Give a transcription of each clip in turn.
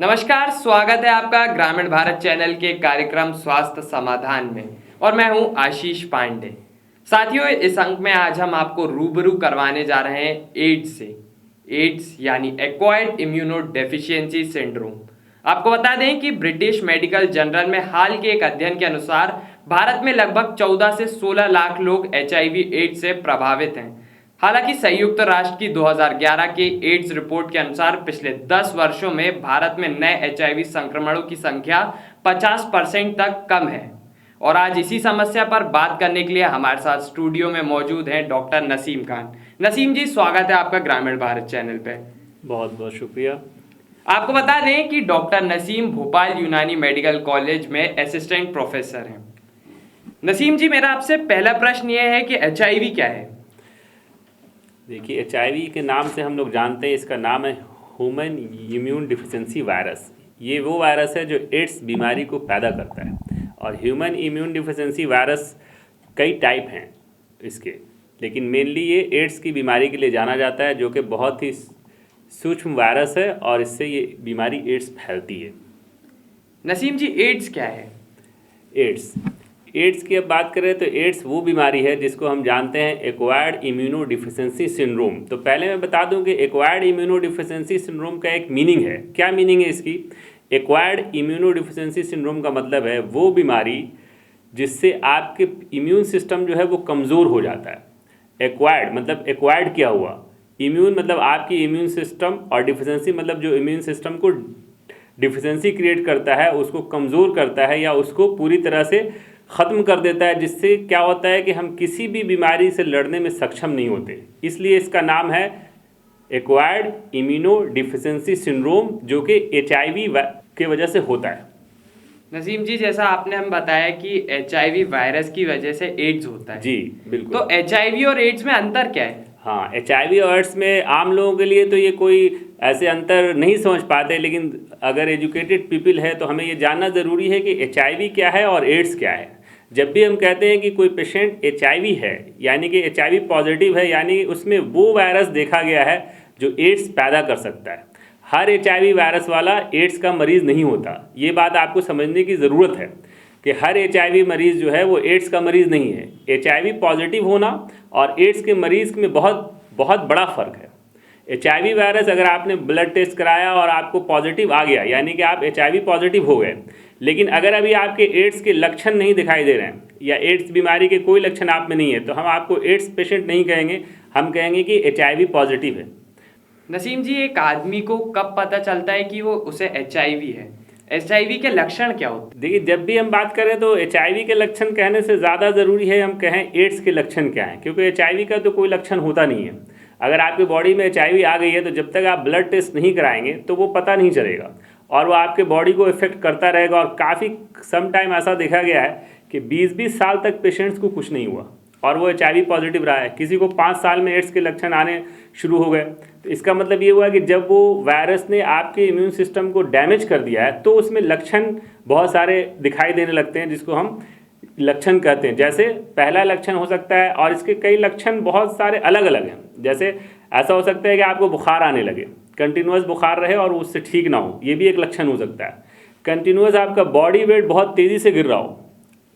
नमस्कार, स्वागत है आपका ग्रामीण भारत चैनल के कार्यक्रम स्वास्थ्य समाधान में। और मैं हूं आशीष पांडे। साथियों, इस अंक में आज हम आपको रूबरू करवाने जा रहे हैं एड्स से। एड्स यानी एक्वायर्ड इम्यूनो डेफिशिएंसी सिंड्रोम। आपको बता दें कि ब्रिटिश मेडिकल जर्नल में हाल के एक अध्ययन के अनुसार भारत में लगभग 14 से 16 लाख लोग HIV एड्स से प्रभावित हैं। हालांकि संयुक्त राष्ट्र की 2011 के एड्स रिपोर्ट के अनुसार पिछले 10 वर्षों में भारत में नए HIV संक्रमणों की संख्या 50% तक कम है। और आज इसी समस्या पर बात करने के लिए हमारे साथ स्टूडियो में मौजूद हैं डॉक्टर नसीम खान। नसीम जी, स्वागत है आपका ग्रामीण भारत चैनल पे। बहुत बहुत शुक्रिया। आपको बता दें कि डॉक्टर नसीम भोपाल यूनानी मेडिकल कॉलेज में असिस्टेंट प्रोफेसर हैं। नसीम जी, मेरा आपसे पहला प्रश्न ये है कि HIV क्या है? देखिए, HIV के नाम से हम लोग जानते हैं, इसका नाम है ह्यूमन इम्यून डिफिशिएंसी वायरस। ये वो वायरस है जो एड्स बीमारी को पैदा करता है। और ह्यूमन इम्यून डिफिशिएंसी वायरस कई टाइप हैं इसके, लेकिन मेनली ये एड्स की बीमारी के लिए जाना जाता है, जो कि बहुत ही सूक्ष्म वायरस है और इससे ये बीमारी एड्स फैलती है। नसीम जी, एड्स क्या है? एड्स की अब बात करें तो एड्स वो बीमारी है जिसको हम जानते हैं एक्वायर्ड इम्यूनो डिफिशिएंसी सिंड्रोम। तो पहले मैं बता दूं कि एक्वायर्ड इम्यूनो डिफिशिएंसी सिंड्रोम का एक मीनिंग है। क्या मीनिंग है इसकी? एक्वायर्ड इम्यूनो डिफिशिएंसी सिंड्रोम का मतलब है वो बीमारी जिससे आपके इम्यून सिस्टम जो है वो कमज़ोर हो जाता है। एक्वायर्ड मतलब एक्वायर्ड क्या हुआ, इम्यून मतलब आपकी इम्यून सिस्टम, और डिफिशिएंसी मतलब जो इम्यून सिस्टम को डिफिशिएंसी क्रिएट करता है, उसको कमज़ोर करता है या उसको पूरी तरह से ख़त्म कर देता है, जिससे क्या होता है कि हम किसी भी बीमारी से लड़ने में सक्षम नहीं होते। इसलिए इसका नाम है एक्वायर्ड इम्यूनो डिफिशिएंसी सिंड्रोम, जो कि HIV के वजह से होता है। नसीम जी, जैसा आपने हम बताया कि HIV वायरस की वजह से एड्स होता है। जी बिल्कुल। तो HIV और एड्स में अंतर क्या है? हाँ, HIV और एड्स में आम लोगों के लिए तो ये कोई ऐसे अंतर नहीं समझ पाते, लेकिन अगर एजुकेटेड पीपल है तो हमें ये जानना ज़रूरी है कि HIV क्या है और एड्स क्या है। जब भी हम कहते हैं कि कोई पेशेंट HIV है, यानी कि HIV पॉजिटिव है, यानी उसमें वो वायरस देखा गया है जो एड्स पैदा कर सकता है। हर HIV वायरस वाला एड्स का मरीज़ नहीं होता। ये बात आपको समझने की ज़रूरत है कि हर HIV मरीज़ जो है वो एड्स का मरीज़ नहीं है। HIV पॉजिटिव होना और एड्स के मरीज़ में बहुत बहुत बड़ा फ़र्क है। HIV वायरस अगर आपने ब्लड टेस्ट कराया और आपको पॉजिटिव आ गया, यानी कि आप HIV पॉजिटिव हो गए, लेकिन अगर अभी आपके एड्स के लक्षण नहीं दिखाई दे रहे हैं या एड्स बीमारी के कोई लक्षण आप में नहीं है, तो हम आपको एड्स पेशेंट नहीं कहेंगे, हम कहेंगे कि HIV पॉजिटिव है। नसीम जी, एक आदमी को कब पता चलता है कि वो उसे HIV है? HIV के लक्षण क्या होते हैं? देखिए, जब भी हम बात करें तो HIV के लक्षण कहने से ज़्यादा ज़रूरी है हम कहें एड्स के लक्षण क्या हैं, क्योंकि HIV का तो कोई लक्षण होता नहीं है। अगर आपकी बॉडी में HIV आ गई है तो जब तक आप ब्लड टेस्ट नहीं कराएंगे तो वो पता नहीं चलेगा और वो आपके बॉडी को इफेक्ट करता रहेगा। और काफ़ी सम टाइम ऐसा देखा गया है कि 20-20 साल तक पेशेंट्स को कुछ नहीं हुआ और वो HIV पॉजिटिव रहा है। किसी को 5 साल में एड्स के लक्षण आने शुरू हो गए। तो इसका मतलब ये हुआ कि जब वो वायरस ने आपके इम्यून सिस्टम को डैमेज कर दिया है तो उसमें लक्षण बहुत सारे दिखाई देने लगते हैं, जिसको हम लक्षण कहते हैं। जैसे पहला लक्षण हो सकता है, और इसके कई लक्षण बहुत सारे अलग अलग हैं। जैसे ऐसा हो सकता है कि आपको बुखार आने लगे, कंटिन्यूस बुखार रहे और उससे ठीक ना हो, ये भी एक लक्षण हो सकता है। कंटिन्यूस आपका बॉडी वेट बहुत तेज़ी से गिर रहा हो,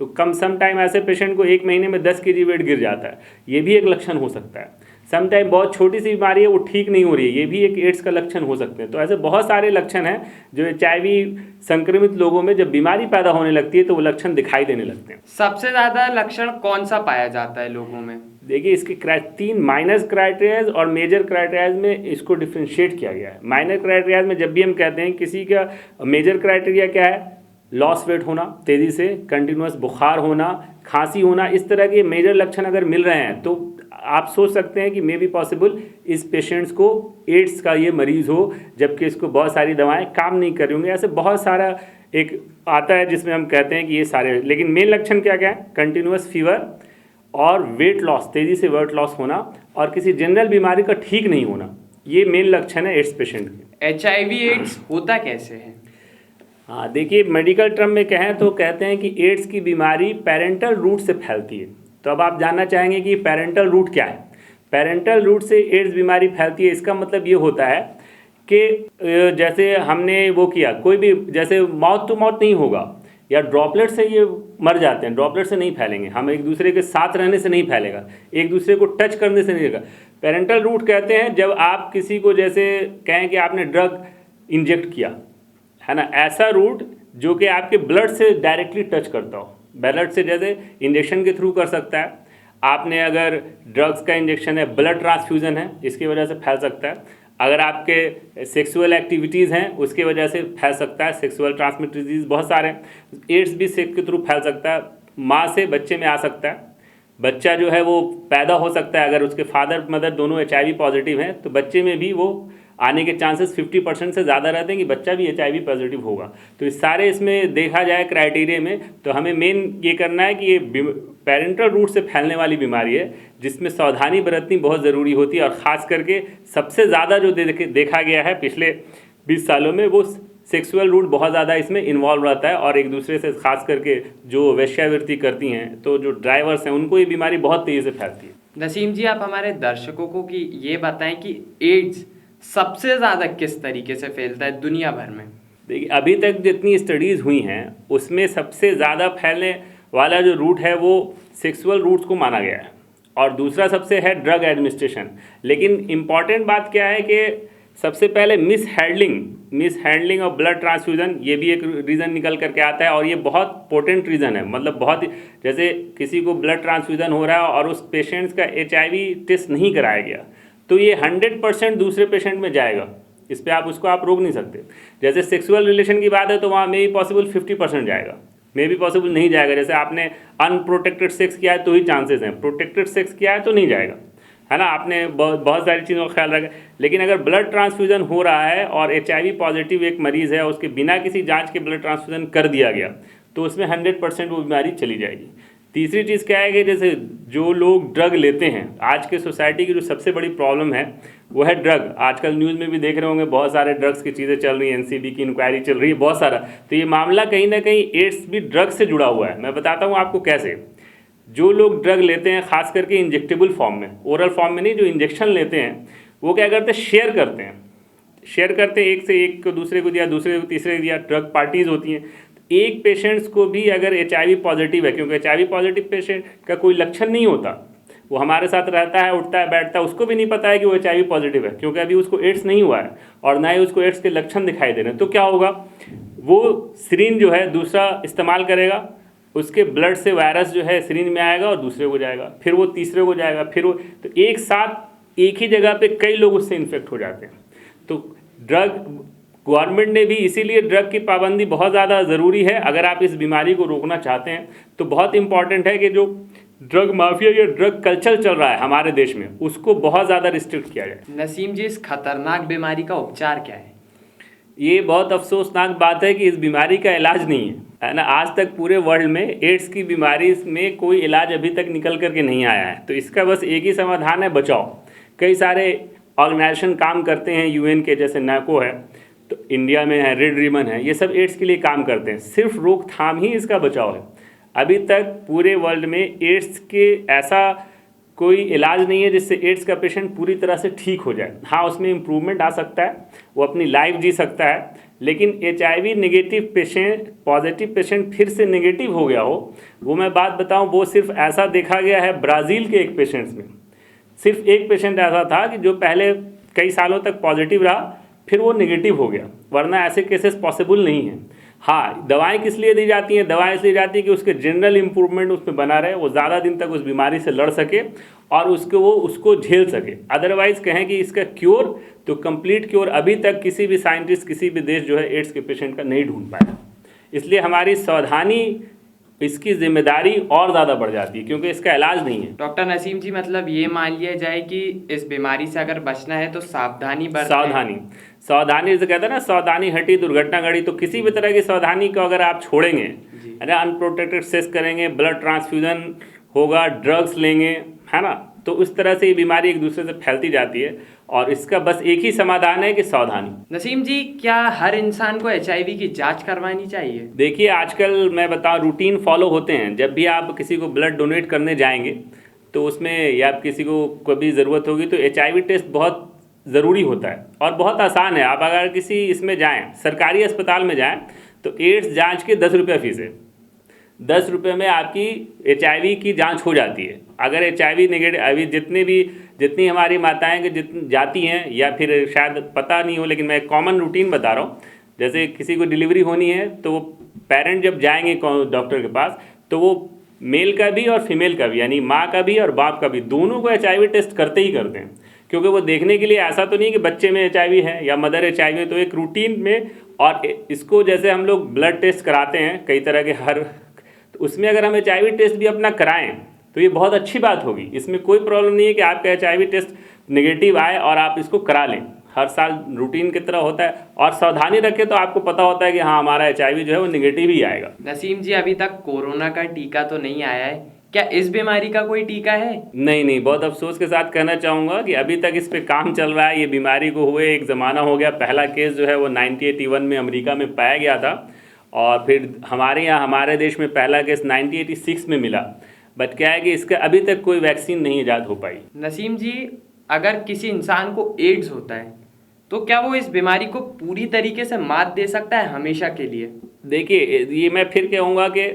तो कम सम टाइम ऐसे पेशेंट को 1 महीने में 10 kg वेट गिर जाता है, ये भी एक लक्षण हो सकता है। सम टाइम बहुत छोटी सी बीमारी है, वो ठीक नहीं हो रही है, ये भी एक एड्स का लक्षण हो सकते हैं। तो ऐसे बहुत सारे लक्षण हैं जो HIV संक्रमित लोगों में जब बीमारी पैदा होने लगती है तो वो लक्षण दिखाई देने लगते हैं। सबसे ज़्यादा लक्षण कौन सा पाया जाता है लोगों में? देखिए, इसके 3 माइनर क्राइटेरियाज और मेजर क्राइटेरियाज में इसको डिफ्रेंशिएट किया गया है। माइनर क्राइटेरियाज में जब भी हम कहते हैं किसी का मेजर क्राइटेरिया क्या है, लॉस वेट होना तेज़ी से, कंटिन्यूस बुखार होना, खांसी होना, इस तरह के मेजर लक्षण अगर मिल रहे हैं तो आप सोच सकते हैं कि मे बी पॉसिबल इस पेशेंट्स को एड्स का ये मरीज़ हो, जबकि इसको बहुत सारी दवाएं काम नहीं कर रही होंगी। ऐसे बहुत सारा एक आता है जिसमें हम कहते हैं कि ये सारे, लेकिन मेन लक्षण क्या क्या है? कंटिन्यूस फीवर और वेट लॉस, तेज़ी से वेट लॉस होना और किसी जनरल बीमारी का ठीक नहीं होना, ये मेन लक्षण है एड्स पेशेंट के। HIV एड्स होता कैसे है? हाँ, देखिए, मेडिकल टर्म में कहें तो कहते हैं कि एड्स की बीमारी पेरेंटल रूट से फैलती है। तो अब आप जानना चाहेंगे कि पेरेंटल रूट क्या है। पेरेंटल रूट से एड्स बीमारी फैलती है, इसका मतलब ये होता है जैसे हमने वो किया, कोई भी जैसे माउथ टू माउथ नहीं होगा या ड्रॉपलेट से ये मर जाते हैं, ड्रॉपलेट से नहीं फैलेंगे, हम एक दूसरे के साथ रहने से नहीं फैलेगा, एक दूसरे को टच करने से नहीं होगा। पेरेंटल रूट कहते हैं जब आप किसी को जैसे कहें कि आपने ड्रग इंजेक्ट किया है ना, ऐसा रूट जो कि आपके ब्लड से डायरेक्टली टच करता हो, ब्लड से जैसे इंजेक्शन के थ्रू कर सकता है, आपने अगर ड्रग्स का इंजेक्शन है, ब्लड ट्रांसफ्यूज़न है, इसकी वजह से फैल सकता है, अगर आपके सेक्सुअल एक्टिविटीज़ हैं उसकी वजह से फैल सकता है, सेक्सुअल ट्रांसमिट डिजीज़ बहुत सारे हैं, एड्स भी सेक्स के थ्रू फैल सकता है, माँ से बच्चे में आ सकता है, बच्चा जो है वो पैदा हो सकता है अगर उसके फादर मदर दोनों HIV पॉजिटिव हैं तो बच्चे में भी वो आने के चांसेस 50% से ज़्यादा रहते हैं कि बच्चा भी HIV पॉजिटिव होगा। तो इस सारे इसमें देखा जाए क्राइटेरिया में तो हमें मेन ये करना है कि ये पेरेंटल रूट से फैलने वाली बीमारी है जिसमें सावधानी बरतनी बहुत ज़रूरी होती है, और ख़ास करके सबसे ज़्यादा जो देखा गया है पिछले 20 सालों में वो सेक्सुअल रूट बहुत ज़्यादा इसमें इन्वॉल्व रहता है, और एक दूसरे से खास करके जो वेश्यावृत्ति करती हैं तो जो ड्राइवर्स हैं उनको ये बीमारी बहुत तेज़ी से फैलती है। नसीम जी, आप हमारे दर्शकों को कि ये बताएं कि एड्स सबसे ज़्यादा किस तरीके से फैलता है दुनिया भर में? देखिए, अभी तक जितनी स्टडीज़ हुई हैं उसमें सबसे ज़्यादा फैलने वाला जो रूट है वो सेक्सुअल रूट्स को माना गया है, और दूसरा सबसे है ड्रग एडमिनिस्ट्रेशन। लेकिन इम्पॉर्टेंट बात क्या है कि सबसे पहले मिस हैंडलिंग और ब्लड ट्रांसफ्यूज़न, ये भी एक रीज़न निकल करके आता है, और ये बहुत पोटेंट रीज़न है। मतलब बहुत, जैसे किसी को ब्लड ट्रांसफ्यूज़न हो रहा है और उस पेशेंट्स का HIV टेस्ट नहीं कराया गया तो ये 100% दूसरे पेशेंट में जाएगा, इस पर आप रोक नहीं सकते। जैसे सेक्सुअल रिलेशन की बात है तो वहाँ में भी पॉसिबल 50% जाएगा, मे भी पॉसिबल नहीं जाएगा। जैसे आपने अनप्रोटेक्टेड सेक्स किया है तो ही चांसेस हैं, प्रोटेक्टेड सेक्स किया है तो नहीं जाएगा, है ना। आपने बहुत सारी चीज़ों का ख्याल रखा। लेकिन अगर ब्लड ट्रांसफ्यूज़न हो रहा है और HIV पॉजिटिव एक मरीज़ है, उसके बिना किसी जांच के ब्लड ट्रांसफ्यूज़न कर दिया गया तो उसमें 100% वो बीमारी चली जाएगी। तीसरी चीज़ क्या है कि जैसे जो लोग ड्रग लेते हैं, आज के सोसाइटी की जो सबसे बड़ी प्रॉब्लम है वो है ड्रग। आजकल न्यूज़ में भी देख रहे होंगे बहुत सारे ड्रग्स की चीज़ें चल रही हैं, NCB की इंक्वायरी चल रही है, बहुत सारा। तो ये मामला कहीं ना कहीं एड्स भी ड्रग से जुड़ा हुआ है। मैं बताता हूँ आपको कैसे। जो लोग ड्रग लेते हैं खास करके इंजेक्टेबल फॉर्म में, ओरल फॉर्म में नहीं, जो इंजेक्शन लेते हैं वो क्या करते हैं, शेयर करते हैं, एक से एक को दूसरे को दिया, दूसरे को तीसरे को दिया। ड्रग पार्टीज होती हैं। एक पेशेंट्स को भी अगर HIV पॉजिटिव है, क्योंकि HIV पॉजिटिव पेशेंट का कोई लक्षण नहीं होता, वो हमारे साथ रहता है, उठता है, बैठता है, उसको भी नहीं पता है कि वो HIV पॉजिटिव है, क्योंकि अभी उसको एड्स नहीं हुआ है और ना ही उसको एड्स के लक्षण दिखाई दे रहे हैं। तो क्या होगा, वो सिरिंज जो है दूसरा इस्तेमाल करेगा, उसके ब्लड से वायरस जो है सिरिंज में आएगा और दूसरे को जाएगा, फिर वो तीसरे को जाएगा, फिर वो, तो एक साथ एक ही जगह पे कई लोग उससे इन्फेक्ट हो जाते हैं। तो ड्रग, गवर्नमेंट ने भी इसीलिए ड्रग की पाबंदी बहुत ज़्यादा ज़रूरी है। अगर आप इस बीमारी को रोकना चाहते हैं तो बहुत इंपॉर्टेंट है कि जो ड्रग माफिया या ड्रग कल्चर चल रहा है हमारे देश में, उसको बहुत ज़्यादा रिस्ट्रिक्ट किया जाए। नसीम जी, इस खतरनाक बीमारी का उपचार क्या है? ये बहुत अफसोसनाक बात है कि इस बीमारी का इलाज नहीं है ना। आज तक पूरे वर्ल्ड में एड्स की बीमारी में कोई इलाज अभी तक निकल करके नहीं आया है। तो इसका बस एक ही समाधान है, बचाओ। कई सारे ऑर्गेनाइजेशन काम करते हैं, UN के जैसे NACO है, तो इंडिया में है, रेड रिबन है, ये सब एड्स के लिए काम करते हैं। सिर्फ रोकथाम ही इसका बचाव है। अभी तक पूरे वर्ल्ड में एड्स के ऐसा कोई इलाज नहीं है जिससे एड्स का पेशेंट पूरी तरह से ठीक हो जाए। हाँ, उसमें इम्प्रूवमेंट आ सकता है, वो अपनी लाइफ जी सकता है, लेकिन HIV negative patient, positive patient फिर से नेगेटिव हो गया हो, वो मैं बात बताऊं, वो सिर्फ ऐसा देखा गया है ब्राज़ील के एक पेशेंट्स में। सिर्फ एक पेशेंट ऐसा था कि जो पहले कई सालों तक पॉजिटिव रहा, फिर वो नेगेटिव हो गया, वरना ऐसे केसेस पॉसिबल नहीं हैं। हाँ, दवाएं किस लिए दी जाती हैं? दवाएं इसलिए जाती है कि उसके जनरल इम्प्रूवमेंट उसमें बना रहे, वो ज़्यादा दिन तक उस बीमारी से लड़ सके और उसको झेल सके। अदरवाइज़ कहें कि इसका क्योर, तो कंप्लीट क्योर अभी तक किसी भी साइंटिस्ट, किसी भी देश जो है एड्स के पेशेंट का नहीं ढूंढ पाया। इसलिए हमारी सावधानी, इसकी जिम्मेदारी और ज़्यादा बढ़ जाती है, क्योंकि इसका इलाज नहीं है। डॉक्टर नसीम जी, मतलब ये मान लिया जाए कि इस बीमारी से अगर बचना है तो सावधानी सावधानी जैसे कहते हैं ना, सावधानी हटी दुर्घटना घटी। तो किसी भी तरह की सावधानी को अगर आप छोड़ेंगे, अरे अनप्रोटेक्टेड सेक्स करेंगे, ब्लड ट्रांसफ्यूजन होगा, ड्रग्स लेंगे, है ना, तो उस तरह से ये बीमारी एक दूसरे से फैलती जाती है। और इसका बस एक ही समाधान है कि सावधानी। नसीम जी, क्या हर इंसान को HIV की जांच करवानी चाहिए? देखिए, आजकल मैं बताऊं, रूटीन फॉलो होते हैं। जब भी आप किसी को ब्लड डोनेट करने जाएंगे तो उसमें, या किसी को कभी ज़रूरत होगी तो HIV टेस्ट बहुत ज़रूरी होता है और बहुत आसान है। आप अगर किसी इसमें जाएं, सरकारी अस्पताल में जाएं, तो एड्स जांच के 10 रुपये फ़ीस है। 10 रुपये में आपकी HIV की जांच हो जाती है। अगर HIV नेगेटिव, अभी जितनी हमारी माताएं कि जितनी जाती हैं, या फिर शायद पता नहीं हो, लेकिन मैं कॉमन रूटीन बता रहा हूँ। जैसे किसी को डिलीवरी होनी है तो वो पेरेंट जब जाएंगे डॉक्टर के पास, तो वो मेल का भी और फीमेल का भी, यानी माँ का भी और बाप का भी, दोनों को HIV टेस्ट करते ही करते हैं। क्योंकि वो देखने के लिए, ऐसा तो नहीं कि बच्चे में HIV है या मदर HIV है, तो एक रूटीन में। और इसको जैसे हम लोग ब्लड टेस्ट कराते हैं कई तरह के, तो उसमें अगर हम HIV टेस्ट भी अपना कराएं तो ये बहुत अच्छी बात होगी। इसमें कोई प्रॉब्लम नहीं है कि आपका HIV टेस्ट नेगेटिव आए और आप इसको करा लें। हर साल रूटीन की तरह होता है, और सावधानी रखें तो आपको पता होता है कि हाँ, हमारा HIV जो है वो नेगेटिव ही आएगा। नसीम जी, अभी तक कोरोना का टीका तो नहीं आया है, क्या इस बीमारी का कोई टीका है? नहीं, बहुत अफसोस के साथ कहना चाहूँगा कि अभी तक इस पे काम चल रहा है। ये बीमारी को हुए एक ज़माना हो गया। पहला केस जो है वो 1981 में अमेरिका में पाया गया था, और फिर हमारे यहाँ, हमारे देश में पहला केस 1986 में मिला। बट क्या है कि इसका अभी तक कोई वैक्सीन नहीं ईजाद हो पाई। नसीम जी, अगर किसी इंसान को एड्स होता है तो क्या वो इस बीमारी को पूरी तरीके से मात दे सकता है हमेशा के लिए? देखिए, ये मैं फिर कहूँगा कि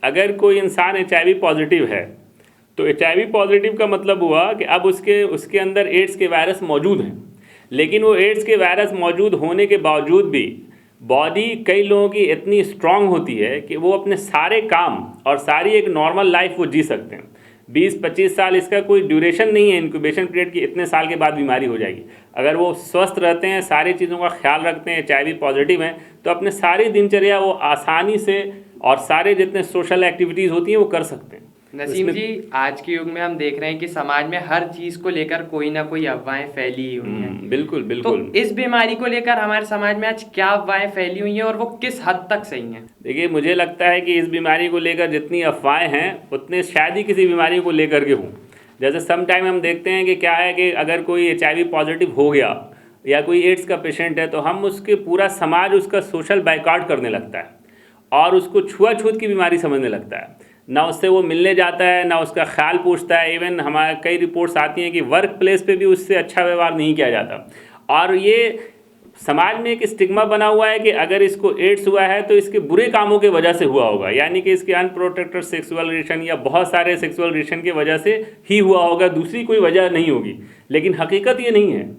अगर कोई इंसान HIV पॉजिटिव है, तो HIV पॉजिटिव का मतलब हुआ कि अब उसके अंदर एड्स के वायरस मौजूद हैं। लेकिन वो एड्स के वायरस मौजूद होने के बावजूद भी बॉडी कई लोगों की इतनी स्ट्रांग होती है कि वो अपने सारे काम और सारी एक नॉर्मल लाइफ वो जी सकते हैं। 20-25 साल इसका कोई ड्यूरेशन नहीं है, इंक्यूबेशन पीरियड की। इतने साल के बाद बीमारी हो जाएगी। अगर वो स्वस्थ रहते हैं, सारी चीज़ों का ख्याल रखते हैं, HIV पॉजिटिव हैं, तो अपने सारी दिनचर्या वो आसानी से और सारे जितने सोशल एक्टिविटीज़ होती हैं वो कर सकते हैं। नसीम जी, आज के युग में हम देख रहे हैं कि समाज में हर चीज़ को लेकर कोई ना कोई अफवाहें फैली हुई हैं। बिल्कुल। तो इस बीमारी को लेकर हमारे समाज में आज क्या अफवाहें फैली हुई हैं और वो किस हद तक सही हैं? देखिए, मुझे लगता है कि इस बीमारी को लेकर जितनी अफवाहें हैं उतने शायद ही किसी बीमारी को लेकर के हों। जैसे सम टाइम हम देखते हैं कि क्या है कि अगर कोई HIV पॉजिटिव हो गया या कोई एड्स का पेशेंट है, तो हम उसके पूरा समाज उसका सोशल बाइकआउट करने लगता है और उसको छुआछूत की बीमारी समझने लगता है। ना उससे वो मिलने जाता है, ना उसका ख्याल पूछता है। इवन हमारे कई रिपोर्ट्स आती हैं कि वर्क प्लेस पे भी उससे अच्छा व्यवहार नहीं किया जाता। और ये समाज में एक स्टिग्मा बना हुआ है कि अगर इसको एड्स हुआ है तो इसके बुरे कामों की वजह से हुआ होगा, यानी कि इसके अनप्रोटेक्टेड सेक्सुअल रिलेशन या बहुत सारे सेक्सुअल रिलेशन की वजह से ही हुआ होगा, दूसरी कोई वजह नहीं होगी। लेकिन हकीकत ये नहीं है।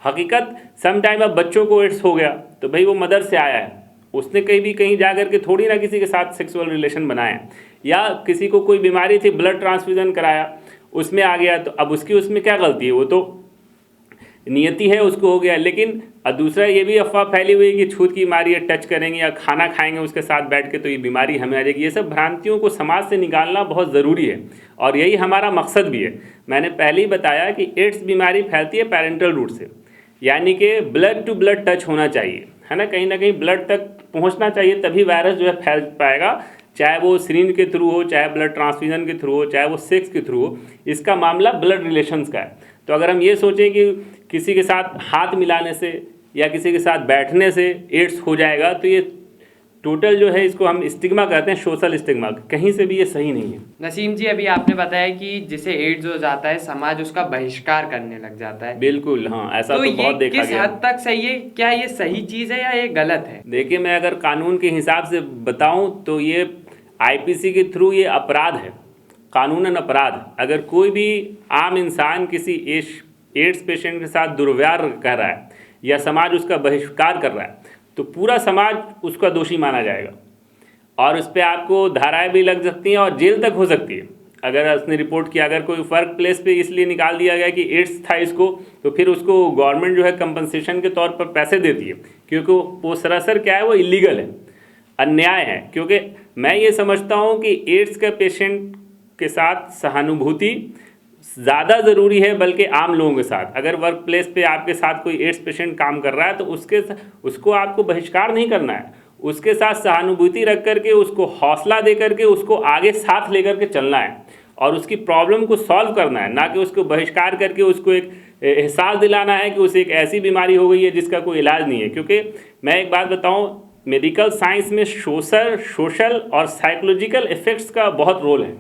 हकीकत सम टाइम अब बच्चों को एड्स हो गया तो भाई वो मदर से आया है, उसने कहीं जा कर के थोड़ी ना किसी के साथ सेक्सुअल रिलेशन बनाया, या किसी को कोई बीमारी थी, ब्लड ट्रांसफ्यूजन कराया, उसमें आ गया, तो अब उसमें क्या गलती है? वो तो नियति है, उसको हो गया। लेकिन दूसरा ये भी अफवाह फैली हुई है कि छूत की बीमारी है, टच करेंगे या खाना खाएंगे उसके साथ बैठ के तो ये बीमारी हमें आ जाएगी। ये सब भ्रांतियों को समाज से निकालना बहुत ज़रूरी है और यही हमारा मकसद भी है। मैंने पहले ही बताया कि एड्स बीमारी फैलती है पैरेंटल रूट से, यानी कि ब्लड टू ब्लड टच होना चाहिए, है ना कहीं ब्लड तक पहुंचना चाहिए, तभी वायरस जो है फैल पाएगा। चाहे वो सिरिंज के थ्रू हो, चाहे ब्लड ट्रांसफ्यूजन के थ्रू हो, चाहे वो सेक्स के थ्रू हो। इसका मामला ब्लड रिलेशंस का है। तो अगर हम ये सोचें कि किसी के साथ हाथ मिलाने से या किसी के साथ बैठने से एड्स हो जाएगा, तो ये टोटल जो है इसको हम स्टिग्मा कहते हैं, सोशल स्टिग्मा। कहीं से भी ये सही नहीं है। नसीम जी, अभी आपने बताया कि जिसे एड्स हो जाता है समाज उसका बहिष्कार करने लग जाता है। बिल्कुल, हाँ, ऐसा तो बहुत देखा गया। किस हद तक सही है? क्या ये सही चीज़ है या ये गलत है? देखिए, मैं अगर कानून के हिसाब से बताऊं तो ये IPC के थ्रू ये अपराध है, कानूनन अपराध। अगर कोई भी आम इंसान किसी एड्स पेशेंट के साथ दुर्व्यवहार कर रहा है या समाज उसका बहिष्कार कर रहा है, तो पूरा समाज उसका दोषी माना जाएगा और उस पर आपको धाराएं भी लग सकती हैं और जेल तक हो सकती है। अगर उसने रिपोर्ट किया, अगर कोई वर्क प्लेस पे इसलिए निकाल दिया गया कि एड्स था इसको, तो फिर उसको गवर्नमेंट जो है कंपनसेशन के तौर पर पैसे देती है, क्योंकि वो सरासर क्या है, वो इलीगल है, अन्याय है। क्योंकि मैं ये समझता हूँ कि एड्स के पेशेंट के साथ सहानुभूति ज़्यादा ज़रूरी है बल्कि आम लोगों के साथ। अगर वर्क प्लेस पे आपके साथ कोई एड्स पेशेंट काम कर रहा है तो उसको आपको बहिष्कार नहीं करना है, उसके साथ सहानुभूति रख करके, उसको हौसला दे करके, उसको आगे साथ लेकर के चलना है और उसकी प्रॉब्लम को सॉल्व करना है, ना कि उसको बहिष्कार करके उसको एक एहसास दिलाना है कि उसे एक ऐसी बीमारी हो गई है जिसका कोई इलाज नहीं है। क्योंकि मैं एक बात बताऊँ, मेडिकल साइंस में सोशल और साइकोलॉजिकल इफ़ेक्ट्स का बहुत रोल है।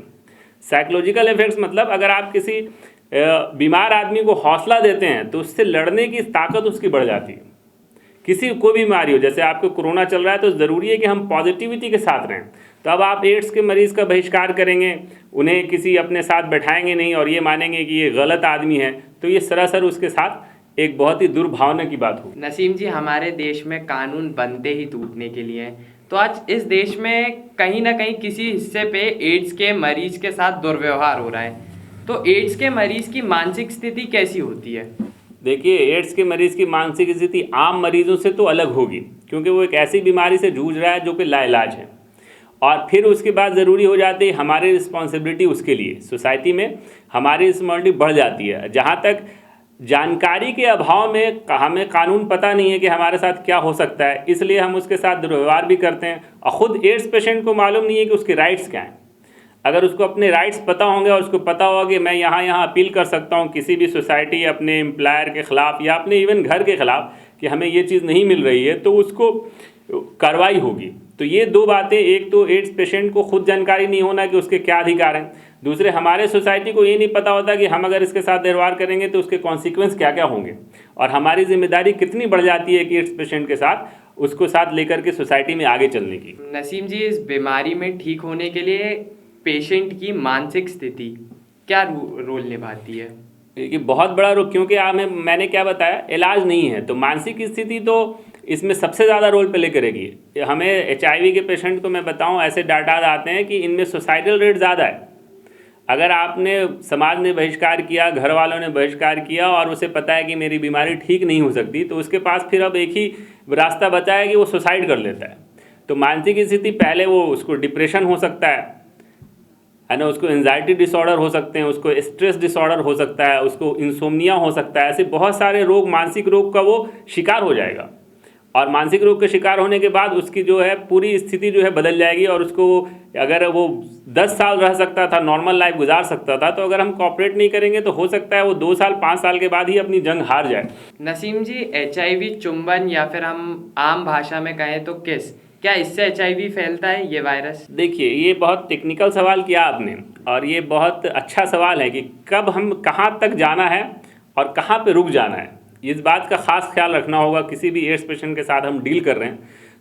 साइकोलॉजिकल इफेक्ट्स मतलब अगर आप किसी बीमार आदमी को हौसला देते हैं तो उससे लड़ने की ताकत उसकी बढ़ जाती है। किसी कोई भी बीमारी हो, जैसे आपको कोरोना चल रहा है तो ज़रूरी है कि हम पॉजिटिविटी के साथ रहें। तो अब आप एड्स के मरीज़ का बहिष्कार करेंगे, उन्हें किसी अपने साथ बैठाएंगे नहीं और ये मानेंगे कि ये गलत आदमी है, तो ये सरासर उसके साथ एक बहुत ही दुर्भावना की बात हो। नसीम जी, हमारे देश में कानून बनते ही टूटने के लिए हैं। तो आज इस देश में कहीं ना कहीं किसी हिस्से पे एड्स के मरीज के साथ दुर्व्यवहार हो रहा है। तो एड्स के मरीज की मानसिक स्थिति कैसी होती है? देखिए, एड्स के मरीज़ की मानसिक स्थिति आम मरीजों से तो अलग होगी, क्योंकि वो एक ऐसी बीमारी से जूझ रहा है जो कि लाइलाज है। और फिर उसके बाद ज़रूरी हो जाती है हमारी रिस्पॉन्सिबिलिटी उसके लिए। सोसाइटी में हमारी रिस्पॉन्सिबिलिटी बढ़ जाती है। जहाँ तक जानकारी के अभाव में हमें कानून पता नहीं है कि हमारे साथ क्या हो सकता है, इसलिए हम उसके साथ दुर्व्यवहार भी करते हैं। और ख़ुद एड्स पेशेंट को मालूम नहीं है कि उसके राइट्स क्या हैं। अगर उसको अपने राइट्स पता होंगे और उसको पता होगा कि मैं यहाँ अपील कर सकता हूँ किसी भी सोसाइटी, अपने एम्प्लॉयर के ख़िलाफ़ या अपने इवन घर के ख़िलाफ़ कि हमें ये चीज़ नहीं मिल रही है, तो उसको कार्रवाई होगी। तो ये दो बातें, एक तो एड्स पेशेंट को खुद जानकारी नहीं होना कि उसके क्या अधिकार हैं, दूसरे हमारे सोसाइटी को ये नहीं पता होता कि हम अगर इसके साथ व्यवहार करेंगे तो उसके कॉन्सिक्वेंस क्या क्या होंगे, और हमारी जिम्मेदारी कितनी बढ़ जाती है कि एड्स पेशेंट के साथ उसको साथ लेकर के सोसाइटी में आगे चलने की। नसीम जी, इस बीमारी में ठीक होने के लिए पेशेंट की मानसिक स्थिति क्या रोल निभाती है? ये बहुत बड़ा रोल, क्योंकि मैंने क्या बताया, इलाज नहीं है तो मानसिक स्थिति तो इसमें सबसे ज़्यादा रोल प्ले करेगी। हमें HIV के पेशेंट को मैं बताऊं, ऐसे डाटा आते हैं कि इनमें सुसाइडल रेट ज़्यादा है। अगर आपने समाज ने बहिष्कार किया, घर वालों ने बहिष्कार किया और उसे पता है कि मेरी बीमारी ठीक नहीं हो सकती, तो उसके पास फिर अब एक ही रास्ता बचा है कि वो सुसाइड कर लेता है। तो मानसिक स्थिति, पहले वो उसको डिप्रेशन हो सकता है ना, उसको एंजाइटी डिसऑर्डर हो सकते हैं, उसको स्ट्रेस डिसऑर्डर हो सकता है, उसको इंसोम्निया हो सकता है। ऐसे बहुत सारे रोग, मानसिक रोग का वो शिकार हो जाएगा। और मानसिक रोग के शिकार होने के बाद उसकी जो है पूरी स्थिति जो है बदल जाएगी, और उसको अगर वो 10 साल रह सकता था, नॉर्मल लाइफ गुजार सकता था, तो अगर हम कॉपरेट नहीं करेंगे तो हो सकता है वो 2 साल 5 साल के बाद ही अपनी जंग हार जाए। नसीम जी, HIV चुंबन, या फिर हम आम भाषा में कहें तो किस, क्या इससे HIV फैलता है ये वायरस? देखिए, ये बहुत टेक्निकल सवाल किया आपने, और ये बहुत अच्छा सवाल है कि कब हम कहाँ तक जाना है और कहाँ पे रुक जाना है। इस बात का खास ख्याल रखना होगा किसी भी एड्स पेशेंट के साथ हम डील कर रहे हैं।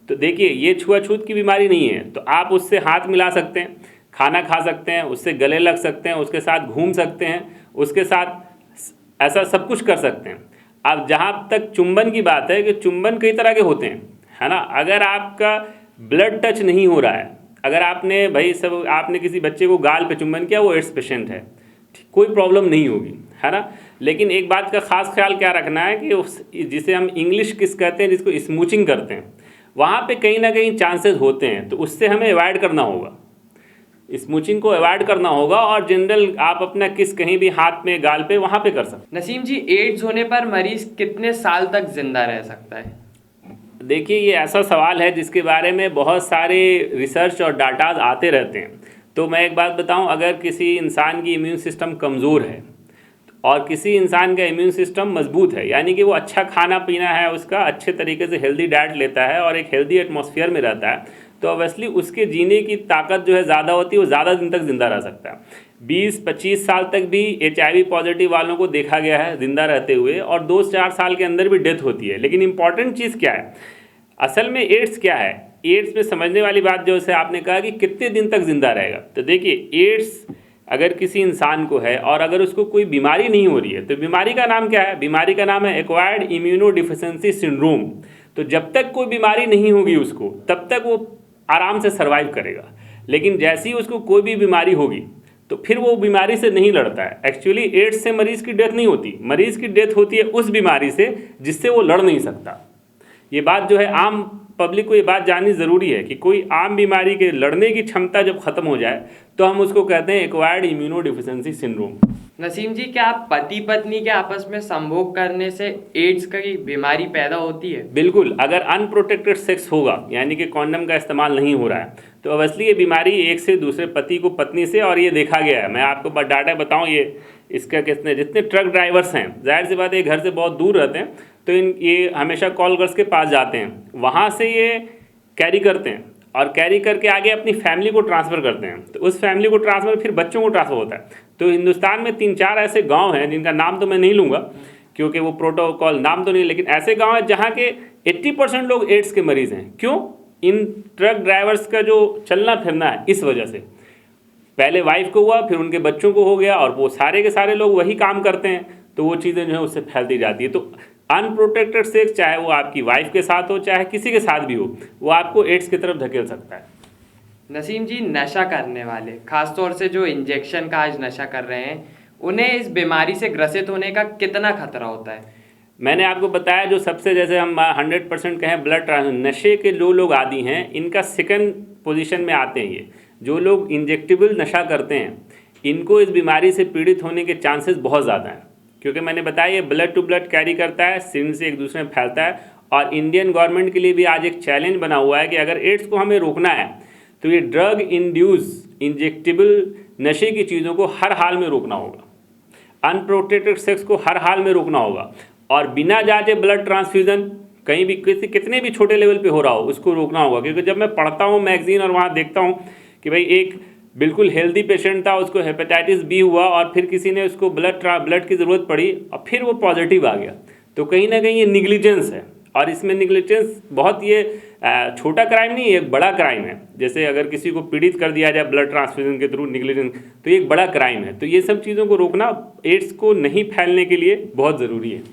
तो देखिए, ये छुआछूत की बीमारी नहीं है, तो आप उससे हाथ मिला सकते हैं, खाना खा सकते हैं, उससे गले लग सकते हैं, उसके साथ घूम सकते हैं, उसके साथ ऐसा सब कुछ कर सकते हैं। अब जहाँ तक चुंबन की बात है कि चुंबन कई तरह के होते हैं, है ना। अगर आपका ब्लड टच नहीं हो रहा है, अगर आपने आपने किसी बच्चे को गाल पे चुंबन किया, वो एड्स पेशेंट है, कोई प्रॉब्लम नहीं होगी, है ना। लेकिन एक बात का खास ख्याल क्या रखना है कि जिसे हम इंग्लिश किस कहते हैं, जिसको स्मूचिंग करते हैं, वहाँ पे कहीं ना कहीं चांसेस होते हैं, तो उससे हमें अवॉइड करना होगा, स्मूचिंग को अवॉइड करना होगा। और जनरल आप अपना किस कहीं भी हाथ में, गाल पे, वहाँ पे कर सकते। नसीम जी, एड्स होने पर मरीज कितने साल तक जिंदा रह सकता है? देखिए, ये ऐसा सवाल है जिसके बारे में बहुत सारे रिसर्च और डाटाज आते रहते हैं। तो मैं एक बात बताऊं, अगर किसी इंसान की इम्यून सिस्टम कमज़ोर है और किसी इंसान का इम्यून सिस्टम मजबूत है, यानी कि वो अच्छा खाना पीना है उसका, अच्छे तरीके से हेल्दी डाइट लेता है और एक हेल्दी एटमॉस्फेयर में रहता है, तो ऑब्वियसली उसके जीने की ताकत जो है ज़्यादा होती है, वो ज़्यादा दिन तक ज़िंदा रह सकता है। 20-25 साल तक भी HIV पॉजिटिव वालों को देखा गया है ज़िंदा रहते हुए, और 2-4 साल के अंदर भी डेथ होती है। लेकिन इंपॉर्टेंट चीज़ क्या है, असल में एड्स क्या है, एड्स में समझने वाली बात जो है आपने कहा कि कितने दिन तक ज़िंदा रहेगा। तो देखिए, एड्स अगर किसी इंसान को है और अगर उसको कोई बीमारी नहीं हो रही है, तो बीमारी का नाम क्या है? बीमारी का नाम है एक्वायर्ड इम्यूनोडिफिशियेंसी सिंड्रोम। तो जब तक कोई बीमारी नहीं होगी उसको, तब तक वो आराम से सर्वाइव करेगा। लेकिन जैसे ही उसको कोई भी बीमारी होगी, तो फिर वो बीमारी से नहीं लड़ता है। एक्चुअली एड्स से मरीज़ की डेथ नहीं होती, मरीज़ की डेथ होती है उस बीमारी से जिससे वो लड़ नहीं सकता। ये बात जो है आम पब्लिक को ये बात जाननी ज़रूरी है कि कोई आम बीमारी के लड़ने की क्षमता जब ख़त्म हो जाए, तो हम उसको कहते हैं एक्वायर्ड इम्यूनोडिफिशियेंसी सिंड्रोम। नसीम जी, क्या पति पत्नी के आपस में संभोग करने से एड्स की बीमारी पैदा होती है? बिल्कुल, अगर अनप्रोटेक्टेड सेक्स होगा, यानी कि कॉन्डम का इस्तेमाल नहीं हो रहा है, तो ऑब्वियसली ये बीमारी एक से दूसरे पति को पत्नी से, और ये देखा गया है। मैं आपको डाटा बताऊँ, ये इसका जितने ट्रक ड्राइवर्स हैं, जाहिर सी बात है घर से बहुत दूर रहते हैं, तो ये हमेशा कॉल गर्ल्स के पास जाते हैं, वहाँ से ये कैरी करते हैं, और कैरी करके आगे अपनी फैमिली को ट्रांसफ़र करते हैं, तो उस फैमिली को ट्रांसफ़र फिर बच्चों को ट्रांसफ़र होता है। तो हिंदुस्तान में 3-4 ऐसे गांव हैं जिनका नाम तो मैं नहीं लूँगा क्योंकि वो प्रोटोकॉल नाम तो नहीं, लेकिन ऐसे गांव हैं जहाँ के 80% लोग एड्स के मरीज़ हैं। क्यों? इन ट्रक ड्राइवर्स का जो चलना फिरना है, इस वजह से। पहले वाइफ को हुआ, फिर उनके बच्चों को हो गया, और वो सारे के सारे लोग वही काम करते हैं, तो वो चीज़ें जो है उससे फैलती जाती है। तो अनप्रोटेक्टेड सेक्स, चाहे वो आपकी वाइफ के साथ हो चाहे किसी के साथ भी हो, वो आपको एड्स की तरफ धकेल सकता है। नसीम जी, नशा करने वाले, खासतौर से जो इंजेक्शन का आज नशा कर रहे हैं, उन्हें इस बीमारी से ग्रसित होने का कितना खतरा होता है? मैंने आपको बताया, जो सबसे, जैसे हम 100% कहें ब्लड नशे के जो लोग आदी हैं, इनका सेकंड पोजीशन में आते हैं ये। जो लोग इंजेक्टेबल नशा करते हैं, इनको इस बीमारी से पीड़ित होने के चांसेस बहुत ज़्यादा हैं, क्योंकि मैंने बताया ये ब्लड टू ब्लड कैरी करता है, सिरिंज से एक दूसरे में फैलता है। और इंडियन गवर्नमेंट के लिए भी आज एक चैलेंज बना हुआ है कि अगर एड्स को हमें रोकना है तो ये ड्रग इंड्यूस इंजेक्टेबल नशे की चीज़ों को हर हाल में रोकना होगा, अनप्रोटेक्टेड सेक्स को हर हाल में रोकना होगा, और बिना जांचे ब्लड ट्रांसफ्यूज़न कहीं भी कितने भी छोटे लेवल पे हो रहा हो उसको रोकना होगा। क्योंकि जब मैं पढ़ता हूँ मैगजीन और वहाँ देखता हूँ कि भाई एक बिल्कुल हेल्दी पेशेंट था, उसको हेपेटाइटिस बी हुआ और फिर किसी ने उसको ब्लड की ज़रूरत पड़ी और फिर वो पॉजिटिव आ गया, तो कहीं ना कहीं ये निगलिजेंस है। और इसमें निगलिजेंस बहुत, ये छोटा क्राइम नहीं, एक बड़ा क्राइम है। जैसे अगर किसी को पीड़ित कर दिया जाए ब्लड ट्रांसफ्यूजन के थ्रू निगलिजेंस, तो ये एक बड़ा क्राइम है। तो ये सब चीज़ों को रोकना एड्स को नहीं फैलने के लिए बहुत ज़रूरी है।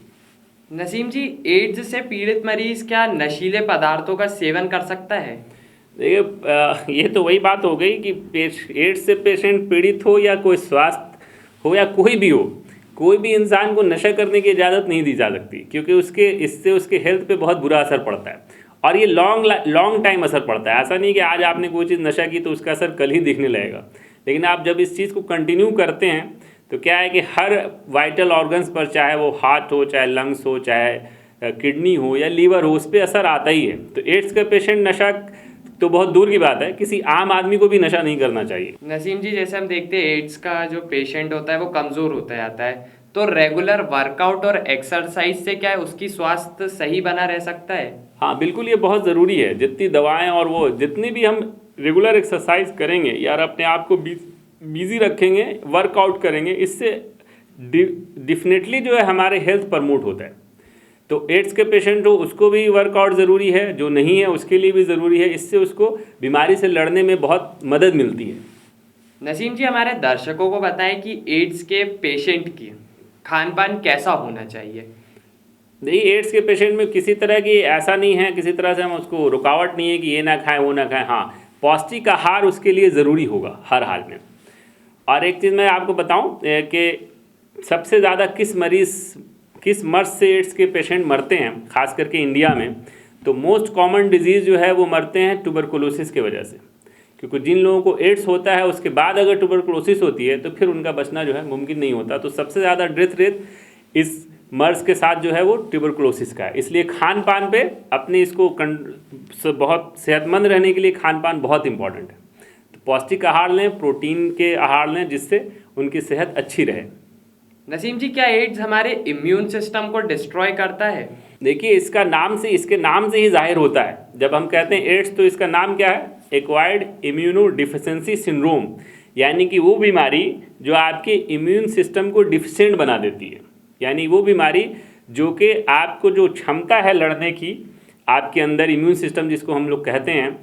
नसीम जी, एड्स से पीड़ित मरीज क्या नशीले पदार्थों का सेवन कर सकता है? देखिए, ये तो वही बात हो गई कि एड्स से पेशेंट पीड़ित हो या कोई स्वास्थ्य हो या कोई भी हो, कोई भी इंसान को नशा करने की इजाज़त नहीं दी जा सकती, क्योंकि इससे उसके हेल्थ पे बहुत बुरा असर पड़ता है, और ये लॉन्ग टाइम असर पड़ता है। ऐसा नहीं कि आज आपने कोई चीज़ नशा की तो उसका असर कल ही दिखने लगेगा, लेकिन आप जब इस चीज़ को कंटिन्यू करते हैं तो क्या है कि हर वाइटल ऑर्गन्स पर, चाहे वो हार्ट हो, चाहे लंग्स हो, चाहे किडनी हो या लीवर हो, उस पर असर आता ही है। तो एड्स का पेशेंट नशा तो बहुत दूर की बात है, किसी आम आदमी को भी नशा नहीं करना चाहिए। नसीम जी, जैसे हम देखते हैं एड्स का जो पेशेंट होता है वो कमज़ोर होता जाता है, तो रेगुलर वर्कआउट और एक्सरसाइज से क्या है उसकी स्वास्थ्य सही बना रह सकता है? हाँ बिल्कुल, ये बहुत ज़रूरी है। जितनी दवाएं और वो जितनी भी हम रेगुलर एक्सरसाइज करेंगे यार, अपने आप को बिजी रखेंगे, वर्कआउट करेंगे, इससे डेफिनेटली जो है हमारे हेल्थ प्रमोट होता है। तो एड्स के पेशेंट हो उसको भी वर्कआउट ज़रूरी है, जो नहीं है उसके लिए भी ज़रूरी है। इससे उसको बीमारी से लड़ने में बहुत मदद मिलती है। नसीम जी, हमारे दर्शकों को बताएं कि एड्स के पेशेंट की खान पान कैसा होना चाहिए? देखिए, एड्स के पेशेंट में किसी तरह की ऐसा नहीं है, किसी तरह से हम उसको रुकावट नहीं है कि ये ना खाएं वो ना खाएं। हाँ, पौष्टिक आहार उसके लिए ज़रूरी होगा हर हाल में। और एक चीज़ मैं आपको बताऊं कि सबसे ज़्यादा किस मर्ज से एड्स के पेशेंट मरते हैं, खास करके इंडिया में, तो मोस्ट कॉमन डिजीज़ जो है वो मरते हैं ट्यूबरकुलोसिस की वजह से। क्योंकि जिन लोगों को एड्स होता है उसके बाद अगर ट्यूबरकुलोसिस होती है तो फिर उनका बचना जो है मुमकिन नहीं होता। तो सबसे ज़्यादा डेथ रेट इस मर्ज के साथ जो है वो ट्यूबरकुलोसिस का है। इसलिए खान पान पे अपने इसको बहुत सेहतमंद रहने के लिए खान पान बहुत इंपॉर्टेंट है। तो पौष्टिक आहार लें, प्रोटीन के आहार लें, जिससे उनकी सेहत अच्छी रहे। नसीम जी, क्या एड्स हमारे इम्यून सिस्टम को डिस्ट्रॉय करता है? देखिए, इसके नाम से ही जाहिर होता है। जब हम कहते हैं एड्स तो इसका नाम क्या है? एक्वायर्ड इम्यूनो डिफिशिएंसी सिंड्रोम, यानी कि वो बीमारी जो आपके इम्यून सिस्टम को डिफिशिएंट बना देती है। यानी वो बीमारी जो कि आपको जो क्षमता है लड़ने की, आपके अंदर इम्यून सिस्टम जिसको हम लोग कहते हैं,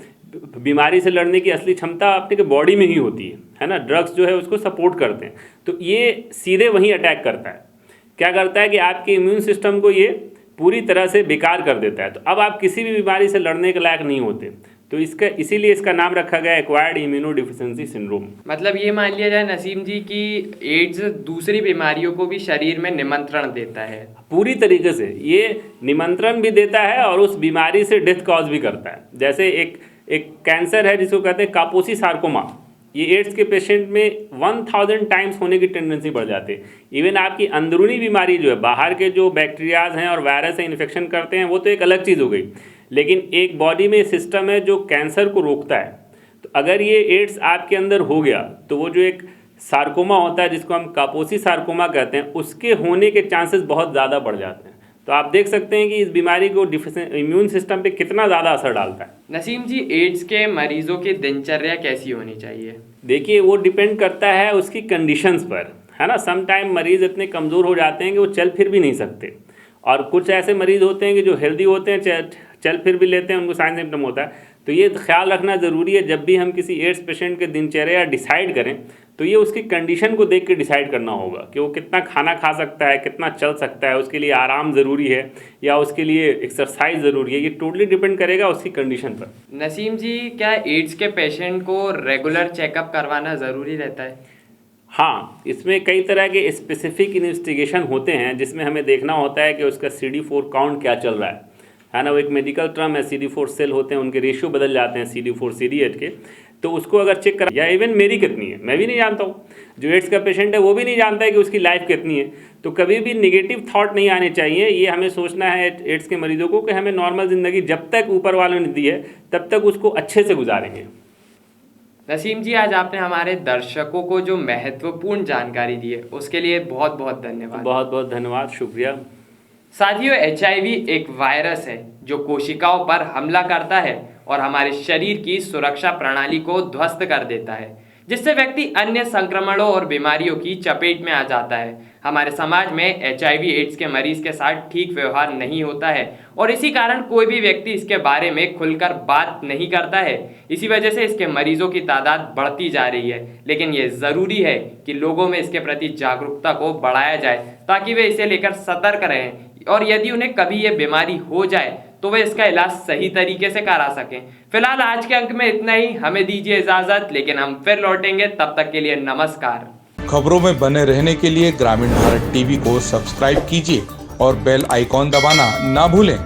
बीमारी से लड़ने की असली क्षमता आपके बॉडी में ही होती है ना। ड्रग्स जो है उसको सपोर्ट करते हैं, तो ये सीधे वहीं अटैक करता है। क्या करता है कि आपके इम्यून सिस्टम को ये पूरी तरह से बेकार कर देता है। तो अब आप किसी भी बीमारी से लड़ने के लायक नहीं होते। तो इसीलिए इसका नाम रखा गया एक्वायर्ड इम्यूनो डिफिशिएंसी सिंड्रोम। मतलब ये मान लिया जाए नसीम जी कि एड्स दूसरी बीमारियों को भी शरीर में निमंत्रण देता है? पूरी तरीके से ये निमंत्रण भी देता है और उस बीमारी से डेथ कॉज भी करता है। जैसे एक कैंसर है जिसको कहते हैं कापोसी सार्कोमा, ये एड्स के पेशेंट में 1000 टाइम्स होने की टेंडेंसी बढ़ जाती है। इवन आपकी अंदरूनी बीमारी जो है, बाहर के जो बैक्टीरियाज हैं और वायरस हैं इन्फेक्शन करते हैं, वो तो एक अलग चीज़ हो गई, लेकिन एक बॉडी में सिस्टम है जो कैंसर को रोकता है। तो अगर ये एड्स आपके अंदर हो गया तो वो जो एक सार्कोमा होता है जिसको हम कापोसी सार्कोमा कहते हैं, उसके होने के चांसेस बहुत ज़्यादा बढ़ जाते हैं। तो आप देख सकते हैं कि इस बीमारी को इम्यून सिस्टम पे कितना ज़्यादा असर डालता है। नसीम जी, एड्स के मरीजों की दिनचर्या कैसी होनी चाहिए? देखिए, वो डिपेंड करता है उसकी कंडीशंस पर, है ना। सम टाइम मरीज़ इतने कमज़ोर हो जाते हैं कि वो चल फिर भी नहीं सकते, और कुछ ऐसे मरीज़ होते हैं कि जो हेल्दी होते हैं, चल फिर भी लेते हैं, उनको साइन सिम्टम होता है। तो ये ख्याल रखना ज़रूरी है जब भी हम किसी एड्स पेशेंट के दिनचर्या डिसाइड करें, तो ये उसकी कंडीशन को देख के डिसाइड करना होगा कि वो कितना खाना खा सकता है, कितना चल सकता है, उसके लिए आराम ज़रूरी है या उसके लिए एक्सरसाइज ज़रूरी है। ये टोटली डिपेंड करेगा उसकी कंडीशन पर। नसीम जी, क्या एड्स के पेशेंट को रेगुलर चेकअप करवाना ज़रूरी रहता है? हाँ, इसमें कई तरह के स्पेसिफिक इन्वेस्टिगेशन होते हैं जिसमें हमें देखना होता है कि उसका CD4 काउंट क्या चल रहा है ना। वो एक मेडिकल टर्म है, CD4 सेल होते हैं, उनके रेशियो बदल जाते हैं CD4 CD8 के। तो उसको अगर चेक करा, या इवन मेरी कितनी है मैं भी नहीं जानता हूँ, जो एड्स का पेशेंट है वो भी नहीं जानता है कि उसकी लाइफ कितनी है। तो कभी भी निगेटिव थॉट नहीं आने चाहिए। ये हमें सोचना है एड्स के मरीजों को कि हमें नॉर्मल ज़िंदगी जब तक ऊपर वालों ने दी है तब तक उसको अच्छे से गुजारेंगे। नसीम जी, आज आपने हमारे दर्शकों को जो महत्वपूर्ण जानकारी दी है उसके लिए बहुत बहुत धन्यवाद। बहुत बहुत धन्यवाद, शुक्रिया। साथियों, HIV एक वायरस है जो कोशिकाओं पर हमला करता है और हमारे शरीर की सुरक्षा प्रणाली को ध्वस्त कर देता है, जिससे व्यक्ति अन्य संक्रमणों और बीमारियों की चपेट में आ जाता है। हमारे समाज में HIV एड्स के मरीज के साथ ठीक व्यवहार नहीं होता है और इसी कारण कोई भी व्यक्ति इसके बारे में खुलकर बात नहीं करता है। इसी वजह से इसके मरीजों की तादाद बढ़ती जा रही है। लेकिन ये ज़रूरी है कि लोगों में इसके प्रति जागरूकता को बढ़ाया जाए ताकि वे इसे लेकर सतर्क रहें, और यदि उन्हें कभी ये बीमारी हो जाए तो वे इसका इलाज सही तरीके से करा सकें। फिलहाल आज के अंक में इतना ही। हमें दीजिए इजाजत, लेकिन हम फिर लौटेंगे। तब तक के लिए नमस्कार। खबरों में बने रहने के लिए ग्रामीण भारत टीवी को सब्सक्राइब कीजिए और बेल आइकॉन दबाना ना भूलें।